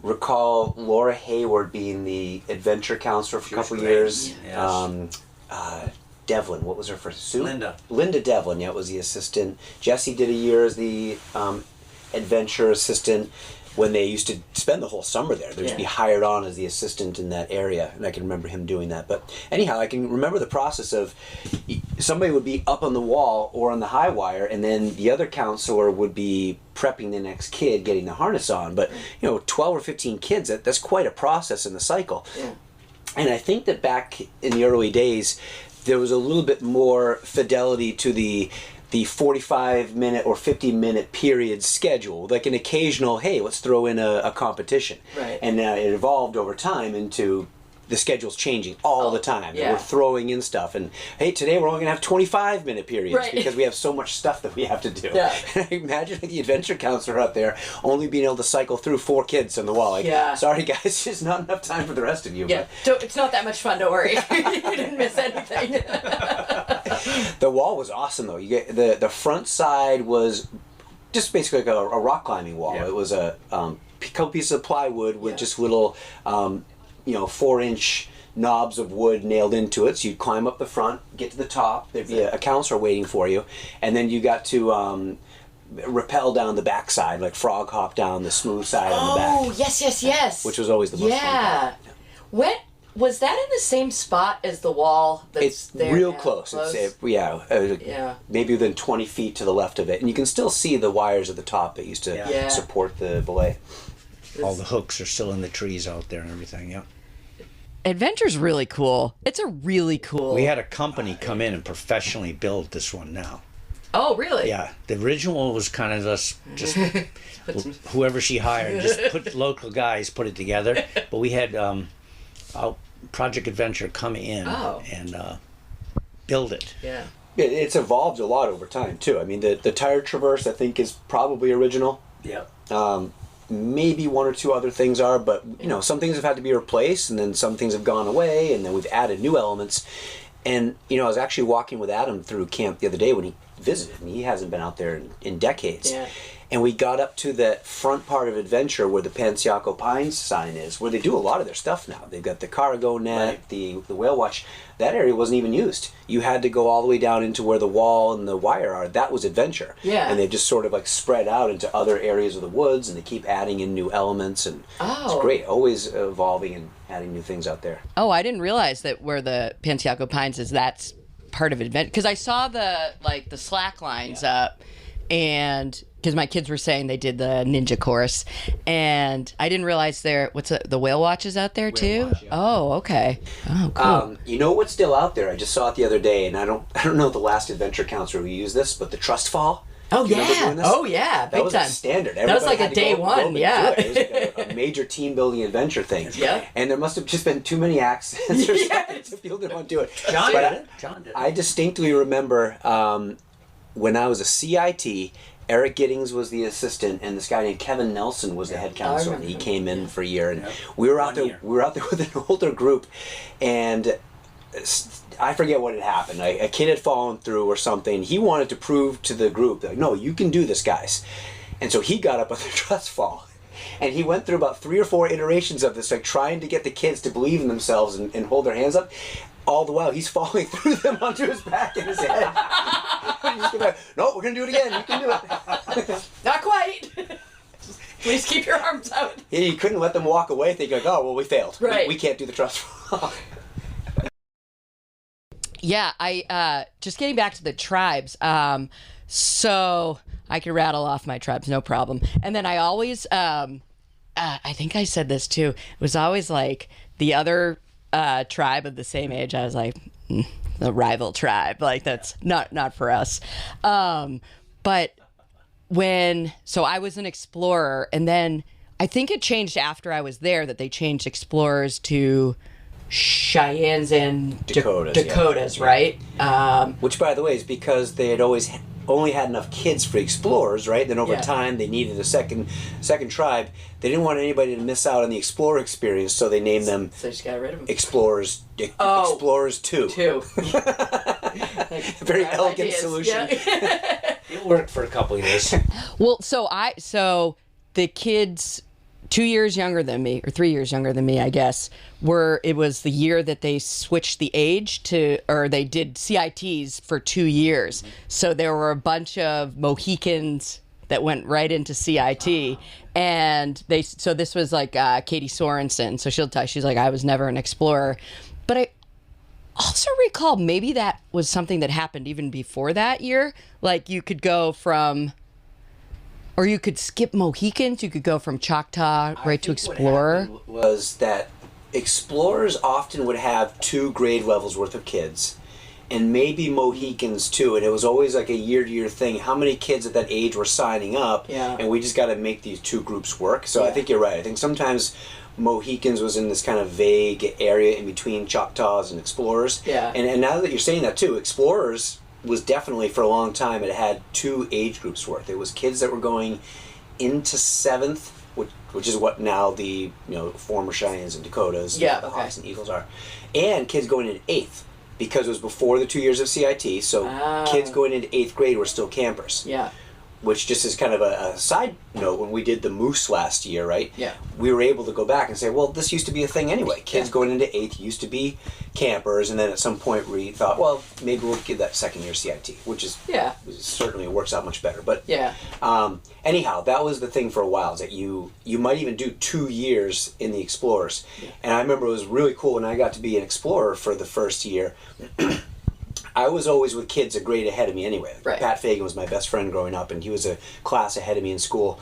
Recall Laura Hayward being the adventure counselor for a couple great. years. Yes. Devlin, what was her first? Sue? Linda. Linda Devlin, yeah, was the assistant. Jesse did a year as the adventure assistant when they used to spend the whole summer there. They would Yeah. be hired on as the assistant in that area, and I can remember him doing that. But anyhow, I can remember the process of somebody would be up on the wall or on the high wire, and then the other counselor would be prepping the next kid, getting the harness on. But, 12 or 15 kids, that's quite a process in the cycle. Yeah. And I think that back in the early days, there was a little bit more fidelity to the 45-minute or 50-minute period schedule, like an occasional, hey, let's throw in a competition. Right. And it evolved over time into the schedule's changing all the time. yeah. We're throwing in stuff. And, hey, today we're only going to have 25-minute periods Right. because we have so much stuff that we have to do. Yeah. And I imagine the adventure counselor out there only being able to cycle through 4 kids on the wall. Like, Yeah. sorry, guys, there's not enough time for the rest of you. Yeah. It's not that much fun, don't worry. You didn't miss anything. The wall was awesome though. You get the front side was just basically like a rock climbing wall. Yeah. It was a couple pieces of plywood with Yeah. just little 4-inch knobs of wood nailed into it. So you'd climb up the front, get to the top. There'd be a counselor waiting for you, and then you got to rappel down the back side, like frog hop down the smooth side on the Oh, back, yes. which was always the most fun Yeah. part. When was that in the same spot as the wall that's It's there real now? close. It's Yeah. maybe within 20 feet to the left of it, and you can still see the wires at the top that used to Yeah. support the belay. All the hooks are still in the trees out there and everything. Yeah. Adventure's really cool. It's a really cool. We had a company come in and professionally build this one now. Oh, really? Yeah, the original was kind of just whoever she hired, just put local guys put it together. But we had Project Adventure come in and build it. Yeah. It's evolved a lot over time too. I mean, the tire traverse I think is probably original. Yeah. Maybe one or two other things are, but some things have had to be replaced, and then some things have gone away, and then we've added new elements. And I was actually walking with Adam through camp the other day when he visited, and he hasn't been out there in decades. Yeah. And we got up to that front part of Adventure where the Pansiaco Pines sign is, where they do a lot of their stuff now. They've got the cargo net, Right. the whale watch. That area wasn't even used. You had to go all the way down into where the wall and the wire are. That was Adventure. Yeah. And they've just sort of like spread out into other areas of the woods, and they keep adding in new elements, and it's great. Always evolving and adding new things out there. Oh, I didn't realize that where the Pansiaco Pines is, that's part of Adventure. Because I saw the slack lines up, and because my kids were saying they did the ninja course, and I didn't realize the whale watch is out there too. Watch, yeah. Oh, okay. Oh, cool. You know what's still out there? I just saw it the other day, and I don't know the last Adventure counts where we used this, but the trust fall. Oh, Do you remember yeah. doing this? Oh, yeah. That Big was time. a standard. That was Everybody like a had to day go one, and do yeah. it. It was like a major team building adventure thing. Yeah. And there must have just been too many accidents or something to people didn't want to do it. John But did it. John did it. I distinctly remember when I was a CIT, Eric Giddings was the assistant, and this guy named Kevin Nelson was the head counselor. And he came in for a year, and we were out there. year. We were out there with an older group, and I forget what had happened. A kid had fallen through or something. He wanted to prove to the group that, no, you can do this, guys. And so he got up on the trust fall. And he went through about 3 or 4 iterations of this, like trying to get the kids to believe in themselves and hold their hands up. All the while, he's falling through them onto his back and his head. No, we're going to do it again. You can do it. Not quite. Please keep your arms out. He couldn't let them walk away thinking, like, oh, well, we failed. Right. We can't do the trust fall. Yeah, I just getting back to the tribes. So I can rattle off my tribes, no problem. And then I always, I think I said this too. It was always like the other tribe of the same age. I was like, the rival tribe. Like that's not for us. But so I was an explorer, and then I think it changed after I was there that they changed explorers to Cheyennes and Dakotas, yeah. Right? Which, by the way, is because they had always only had enough kids for explorers, right? Then over time, they needed a second tribe. They didn't want anybody to miss out on the explorer experience, so they named them So they just got rid of them. Explorers. Explorers 2. Very elegant solution. Yeah. It worked for a couple of years. Well, so the kids 2 years younger than me, or 3 years younger than me, I guess, it was the year that they switched the age or they did CITs for 2 years. So there were a bunch of Mohicans that went right into CIT. And so this was like Katie Sorensen. So she'll tell you, she's like, I was never an explorer. But I also recall maybe that was something that happened even before that year. Like you could go from, or you could skip Mohicans. You could go from Choctaw right to Explorer. What happened was that explorers often would have 2 grade levels worth of kids, and maybe Mohicans too. And it was always like a year-to-year thing. How many kids at that age were signing up? Yeah. And we just got to make these 2 groups work. So I think you're right. I think sometimes Mohicans was in this kind of vague area in between Choctaws and explorers. Yeah. And now that you're saying that too, explorers was definitely for a long time, it had 2 age groups worth. It was kids that were going into 7th, which is what now the former Cheyennes and Dakotas, Yeah, the okay. Hawks and Eagles are, and kids going into 8th, because it was before the 2 years of CIT. So kids going into 8th grade were still campers. Yeah. Which just is kind of a side note, when we did the Moose last year, right? Yeah. We were able to go back and say, well, this used to be a thing anyway. Kids going into 8th used to be campers, and then at some point we thought, well, maybe we'll give that second year CIT, which is certainly works out much better. But anyhow, that was the thing for a while, is that you might even do 2 years in the Explorers. Yeah. And I remember it was really cool when I got to be an Explorer for the first year. I was always with kids a grade ahead of me anyway. Right. Pat Fagan was my best friend growing up, and he was a class ahead of me in school.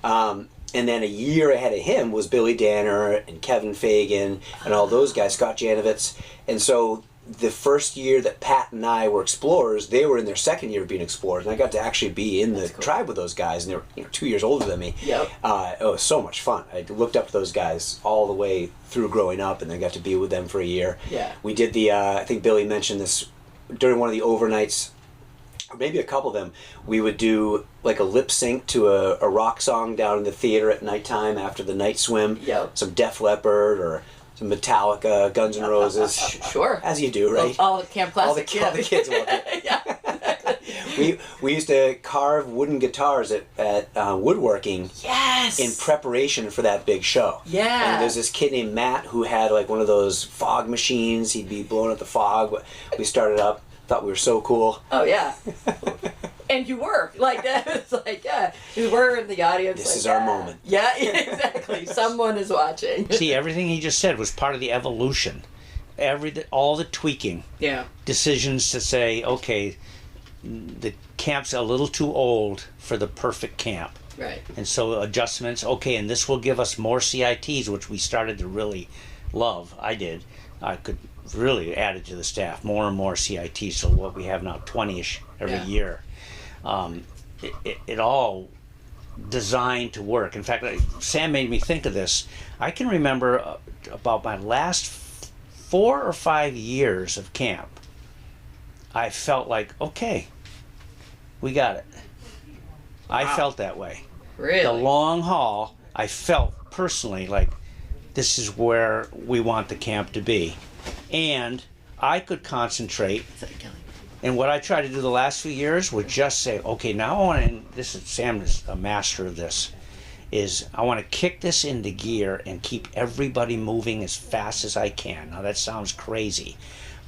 And then a year ahead of him was Billy Danner and Kevin Fagan and all those guys, Scott Janovitz. And so the first year that Pat and I were explorers, they were in their second year of being explorers, and I got to actually be in the tribe with those guys, and they were 2 years older than me. Yep. It was so much fun. I looked up to those guys all the way through growing up, and then got to be with them for a year. Yeah. We did the, I think Billy mentioned this, during one of the overnights, or maybe a couple of them, we would do like a lip sync to a rock song down in the theater at nighttime after the night swim. Yep. Some Def Leppard or some Metallica, Guns N' Roses. Sure. As you do, right? All the camp classics. All the kids love it. Yeah. We used to carve wooden guitars at woodworking Yes. in preparation for that big show. Yeah. And there's this kid named Matt who had like one of those fog machines. He'd be blowing up the fog. We started up, thought we were so cool. Oh yeah. And you were like that. It's like, yeah, you were in the audience. This like, is our moment. Yeah, exactly. Someone is watching. See, everything he just said was part of the evolution. All the tweaking, Yeah. decisions to say, okay, the camp's a little too old for the perfect camp. Right. And so adjustments, okay, and this will give us more CITs, which we started to really love. I did. I could really add it to the staff, more and more CITs. So what we have now, 20-ish every Yeah. year. It all designed to work. In fact, Sam made me think of this. I can remember about my last 4 or 5 years of camp, I felt like, okay, we got it. I felt that way. Really? The long haul, I felt personally like this is where we want the camp to be. And I could concentrate. And what I tried to do the last few years was just say, okay, now I want to, and this is, Sam is a master of this, is I want to kick this into gear and keep everybody moving as fast as I can. Now that sounds crazy,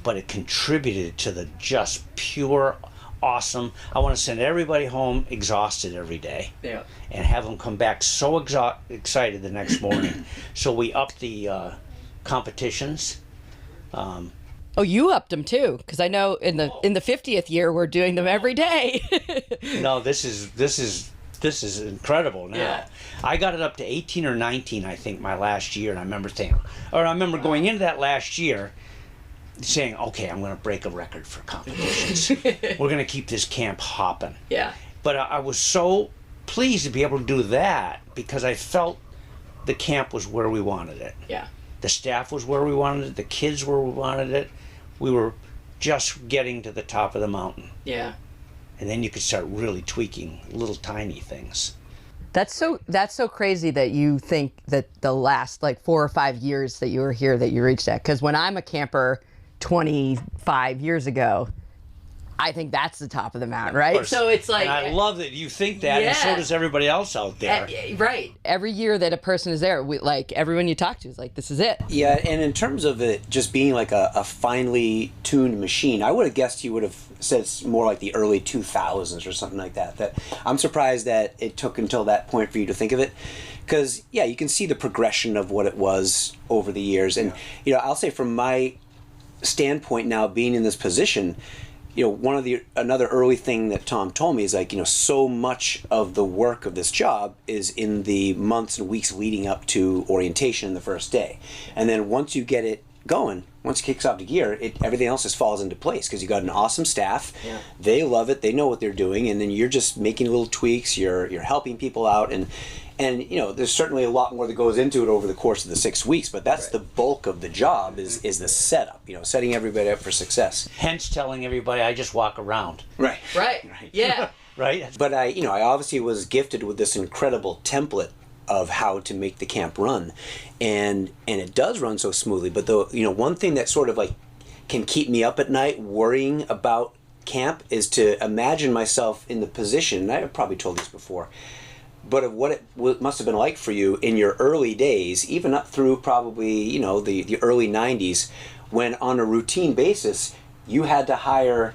but it contributed to the just pure awesome. I want to send everybody home exhausted every day. Yeah. And have them come back so excited the next morning. So we upped the competitions. Oh, you upped them too, because I know in the 50th year we're doing them every day. No, this is incredible now. Yeah. I got it up to 18 or 19, I think, my last year, and I remember going into that last year saying, okay, I'm going to break a record for competitions. We're going to keep this camp hopping. Yeah. But I was so pleased to be able to do that because I felt the camp was where we wanted it. Yeah. The staff was where we wanted it. The kids where we wanted it. We were just getting to the top of the mountain. Yeah. And then you could start really tweaking little tiny things. That's so crazy that you think that the last like 4 or 5 years that you were here that you reached that. Because when I'm a camper 25 years ago, I think that's the top of the mountain, right? So it's like, And I love that you think that, and so Yeah. does everybody else out there. right. Every year that a person is there, like everyone you talk to is like, this is it. Yeah, and in terms of it just being like a finely tuned machine, I would have guessed you would have said it's more like the early 2000s or something like that. That I'm surprised that it took until that point for you to think of it. Because, yeah, you can see the progression of what it was over the years. And, you know, I'll say from my standpoint now, being in this position, you know, another early thing that Tom told me is like, you know, so much of the work of this job is in the months and weeks leading up to orientation the first day. And then once you get it going, once it kicks off the gear, everything else just falls into place because you got an awesome staff. Yeah. They love it. They know what they're doing. And then you're just making little tweaks. You're helping people out. And you know, there's certainly a lot more that goes into it over the course of the 6 weeks, but that's the bulk of the job is the setup, you know, setting everybody up for success. Hence telling everybody I just walk around. Right. Right. Yeah. Right? But I obviously was gifted with this incredible template of how to make the camp run. And it does run so smoothly, but one thing that sort of like can keep me up at night worrying about camp is to imagine myself in the position, and I've probably told this before, but of what it must have been like for you in your early days, even up through probably, you know, the early 90s, when on a routine basis, you had to hire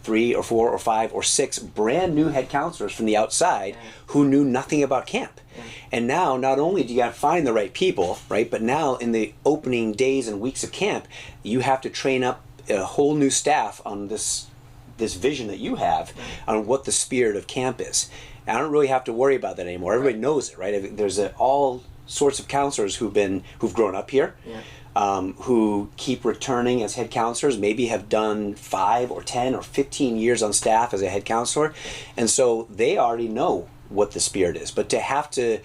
3 or 4 or 5 or 6 brand new head counselors from the outside who knew nothing about camp. And now, not only do you have to find the right people, right, but now in the opening days and weeks of camp, you have to train up a whole new staff on this vision that you have on what the spirit of camp is. I don't really have to worry about that anymore. Everybody knows it, right? There's all sorts of counselors who've grown up here. Yeah. who keep returning as head counselors, maybe have done 5 or 10 or 15 years on staff as a head counselor. And so they already know what the Spirit is. But to have to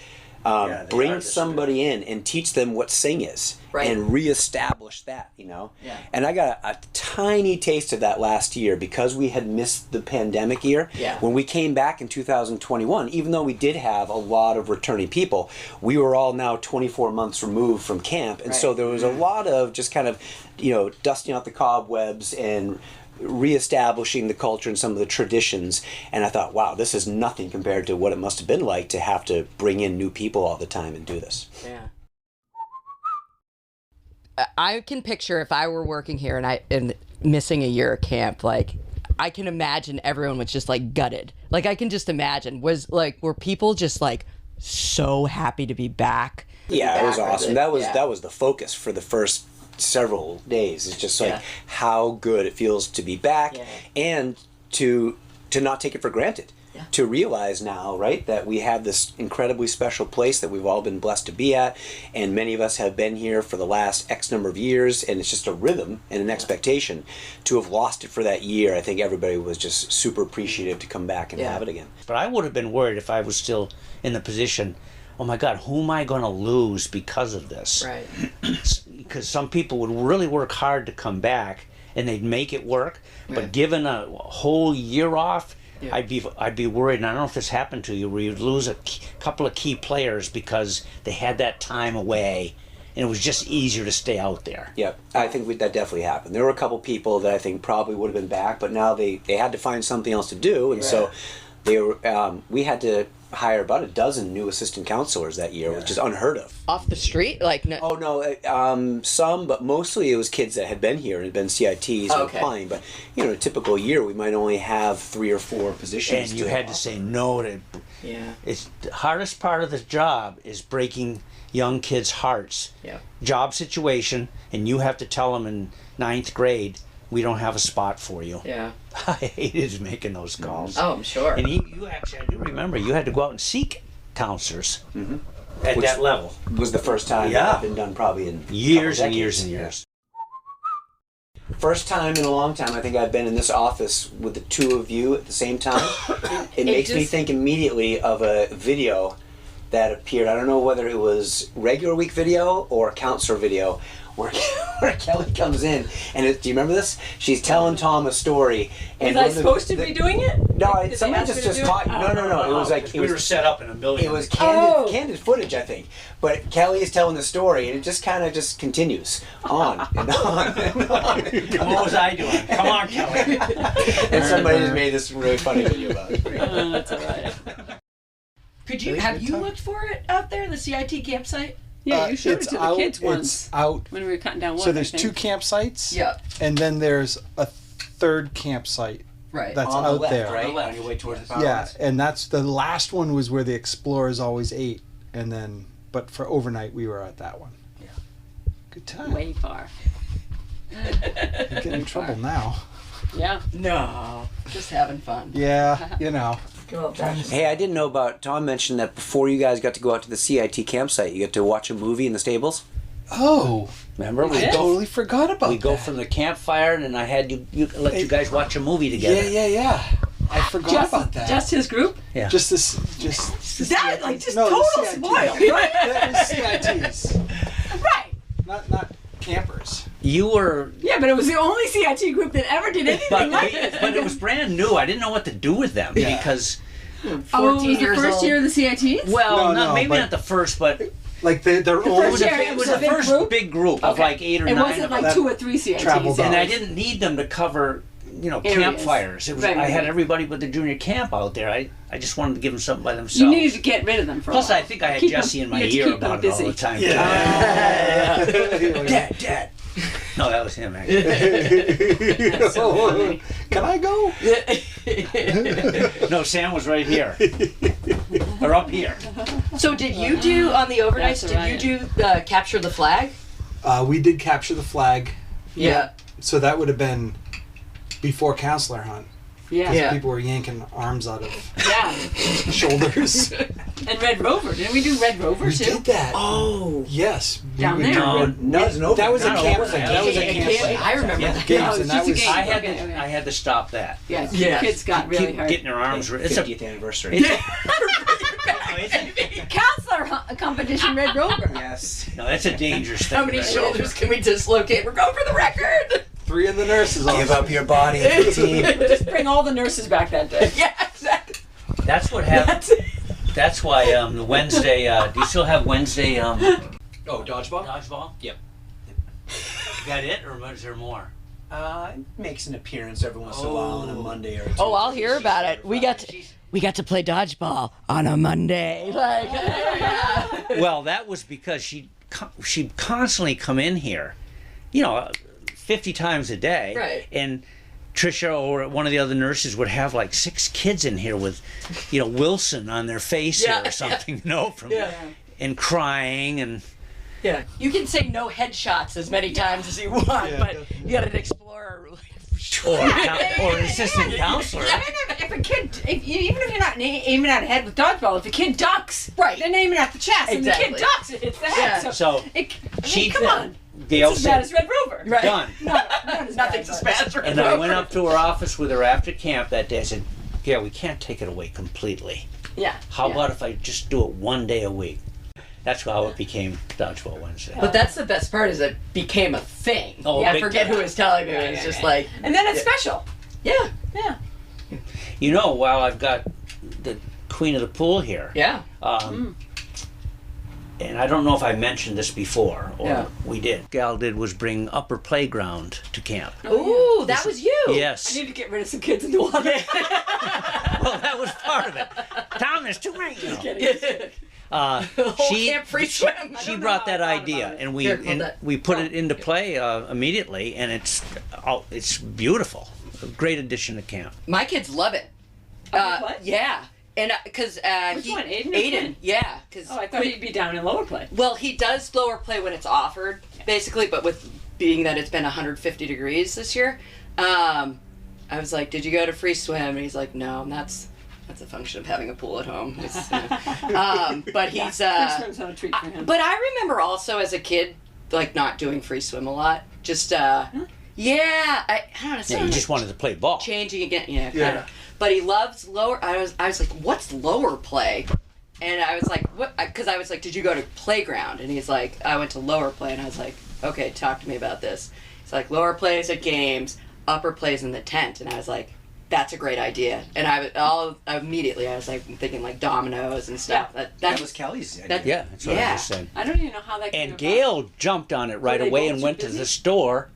they are bring the somebody in and teach them what Sing is, Right. and reestablish that, you know. Yeah. And I got a tiny taste of that last year because we had missed the pandemic year. Yeah. When we came back in 2021, even though we did have a lot of returning people, we were all now 24 months removed from camp, and so Right. there was a lot of just kind of, you know, dusting out the cobwebs and reestablishing the culture and some of the traditions. And I thought, wow, this is nothing compared to what it must have been like to have to bring in new people all the time and do this. Yeah. I can picture if I were working here and missing a year of camp, like I can imagine everyone was just like gutted. Like I can just imagine were people just like so happy to be back? Yeah, it was back with awesome. it, That was yeah. that was the focus for the first several days. It's just like Yeah. how good it feels to be back, Yeah. and to not take it for granted. Yeah. To realize now, right, that we have this incredibly special place that we've all been blessed to be at, and many of us have been here for the last X number of years, and it's just a rhythm and an expectation. To have lost it for that year, I think everybody was just super appreciative to come back and Yeah. have it again. But I would have been worried if I was still in the position, oh my God, who am I going to lose because of this? Right. Because some people would really work hard to come back and they'd make it work, but given a whole year off, Yeah. I'd be worried. And I don't know if this happened to you, where you'd lose a couple of key players because they had that time away, and it was just easier to stay out there. Yep, I think that definitely happened. There were a couple people that I think probably would have been back, but now they had to find something else to do, and so they were. We had to hire about a dozen new assistant counselors that year, which is unheard of. Off the street? Like no. Oh no, some, but mostly it was kids that had been here and had been CITs and Okay. applying. But you know, a typical year we might only have 3 or 4 positions. And you had to say no to. Yeah. It's the hardest part of the job is breaking young kids' hearts. Yeah. Job situation, and you have to tell them in 9th grade, we don't have a spot for you. Yeah. I hated making those calls. Oh, I'm sure. And you actually, I do remember, you had to go out and seek counselors at Which- that level. was the first time Yeah. that had been done probably in Years couple and years decades. and years. First time in a long time I think I've been in this office with the two of you at the same time. It makes me just- think immediately of a video that appeared. I don't know whether it was regular week video or counselor video, where, where Kelly comes in and do you remember this? She's telling Tom a story. And Was I one of the- supposed to be doing it? No, Did they somebody ask me to just do it? taught. No. It was like we were set up in a million. it was Oh. candid footage, I think. But Kelly is telling the story, and it just kind of just continues on and on and on. What was I doing? Come on, Kelly. And somebody just made this really funny video about it. That's all right. Have you looked for it out there, the CIT campsite? Yeah, you showed it it's to the out, kids it's once out. when we were cutting down wood. So I there's think. 2 campsites. Yeah. And then there's a third campsite Right. that's On the out left, there. right? On the left. On your way towards the power Yeah, lines. and that's the last one was where the explorers always ate, and then but for overnight we were at that one. Yeah. Good time. way far. You're getting in trouble now. Yeah. No, just having fun. Yeah, you know. Hey, I didn't know about. Tom mentioned that before you guys got to go out to the CIT campsite, you get to watch a movie in the stables. Oh, Remember, we I go, totally forgot about we go that. from the campfire, and then I had you let you guys watch a movie together. Yeah. I forgot Just, about that. just his group? Yeah. just this, That like just No, the total CIT. spoil, right? that was CITs, Right. not campers. You were, Yeah, but it was the only CIT group that ever did anything but like this. but it was brand new. I didn't know what to do with them Yeah. because, Oh, it 14 was the years first old. year of the CITs? well, No, maybe but- not the first, but Like their own. it was year, a, it it was was a the big first group? big group of Okay. like 8 or It 9 wasn't of like us. 2 or 3 CITs. Traveled And up. I didn't need them to cover, Areas. campfires. It was Right, I had right. everybody with the junior camp out there. I just wanted to give them something by themselves. You needed to get rid of them for a Plus, while. I think I had Keep Jesse them- in my you had to ear keep them about it all busy. the time. Yeah. Dad. No, that was him. Actually. Can I go? No, Sam was right here. Or up here. So did you do on the overnights? That's Did right. you do capture the flag? We did capture the flag, Yeah. so that would have been before counselor hunt. Yeah. Yeah. People were yanking arms out of Yeah. shoulders. And Red Rover. Didn't we do Red Rover We too? did that. Oh. Yes. Down we there? did No, Red- no, it's an over- that was a not camp over thing. there. That was a Yeah, camp yeah, thing. I remember Yeah. that. Games, No, and it's that just a was game. I had Okay, to, okay. I had to stop that. Yeah. Yeah. Kids got really Keep hurt. getting their arms. It's a 50th anniversary. Counselor competition Red Rover. Yes. no, that's a dangerous thing. How many right? shoulders can we dislocate? We're going for the record. 3 of the nurses Give on. up your body for the team. Just bring all the nurses back that day. Yeah, exactly. That's what happened. That's why the Wednesday. Do you still have Wednesday Oh, dodgeball? dodgeball? Yep. Is that it, or was there more? Makes an appearance every once in a while on a Monday or two. Oh, I'll hear about it. We got to play dodgeball on a Monday. Like, Well, that was because she constantly come in here, 50 times a day, Right. and Trisha or one of the other nurses would have like 6 kids in here with, Wilson on their face Yeah. here or something, from Yeah. and crying and. yeah, you can say no headshots as many times as you want, Yeah, but definitely. you got an explorer. Or an assistant counselor. Yeah, if a kid, even if you're not aiming at a head with dodgeball, if a kid ducks, Right. they're aiming at the chest, and the Exactly. kid ducks, it hits the head. Yeah. So come on, Gail it's as bad said, as Red Rover. Right. done. Not as Nothing's bad, as but- bad as Red And I Rover. went up to her office with her after camp that day. I said, Gail, we can't take it away completely. Yeah. How yeah. about if I just do it one day a week? That's how it became Dodgeball Wednesday. But that's the best part is it became a thing. Oh, I big forget time. who was telling me. Yeah, It was yeah, just yeah. like, And then it's special. yeah, Yeah. While I've got the Queen of the Pool here, yeah. and I don't know if I mentioned this before or Yeah. we did. Gal did was bring Upper Playground to camp. Ooh, that was you. I Yes. need to get rid of some kids in the water. Well, that was part of it. Tom, there's too many. Whole camp free swim. She brought that idea, and we Here, hold that. we put it into play immediately, and it's beautiful. A great addition to camp. My kids love it. Upper Play? Yeah, and because Which one, Aiden or Aiden, Quinn? yeah, because Oh, I thought he'd be down in lower play. well, he does lower play when it's offered, basically, but with being that it's been 150 degrees this year, I was like, "Did you go to free swim?" And he's like, "No, and that's a function of having a pool at home." It's, but he's Free swim's not a treat for him. But I remember also as a kid, like not doing free swim a lot. Just yeah, I don't know. Yeah, sort you of just wanted to play ball. changing again. Yeah, Yeah. kind of. But he loves lower. I was like, "What's lower play?" And I was like, "What?" Because I was like, "Did you go to playground?" And he's like, "I went to lower play." And I was like, "Okay, talk to me about this." He's like, "Lower plays at games, upper plays in the tent." And I was like, "That's a great idea." And immediately I was like thinking like dominoes and stuff. That was Kelly's idea. that- Yeah, that's what I Yeah. just said. I don't even know how that came And about. Gail jumped on it right they away both and too went to busy? the store.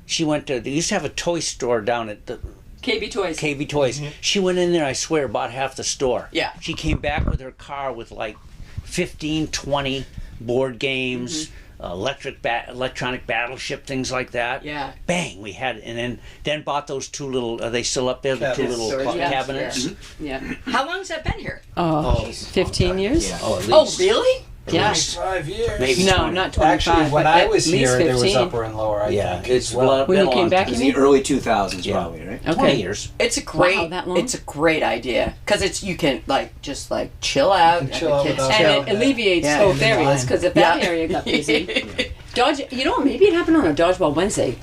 She went to. They used to have a toy store down at the KB Toys. KB Toys. She went in there, I swear, bought half the store. Yeah. She came back with her car with like 15, 20 board games, electronic battleship, things like that. Yeah. Bang, we had it. And then bought those 2 little, are they still up there? The 2 Cabinets. little Storage cabinets? Yeah. Yeah. How long's that been here? Oh, 15 years? Yeah. Oh, at Oh, least. really? Yeah. 5 years. Maybe No, 20. not 25. Actually, when but I at was least here, there was 15. upper and lower. I Yeah, think, it's as well. When been you a came long back, time. It was you the early 2000s, Yeah. probably, right? 20 years. It's a great. Wow, that long? It's a great idea because you can just chill out. You can and chill the out kids without chill. And it alleviates Yeah. both And in areas line. because if that Yeah. area got busy, you know, maybe it happened on a Dodgeball Wednesday.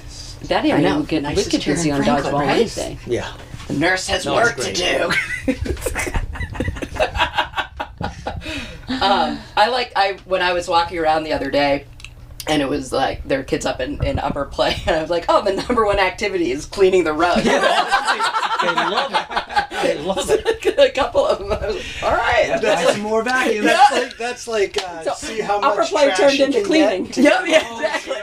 That area know. would get Nicest wicked here busy in on Franklin, Dodgeball right? Wednesday. Yeah. The nurse has No, it's work to great. do. When I was walking around the other day, and it was like there were kids up in upper play, and I was like, "Oh, the number one activity is cleaning the rug." They love it. They love it. A couple of them. I was like, "All right." Buy some more vacuums. That's like So, see how upper much play trash turned you into can cleaning. get. Yep, yeah, exactly.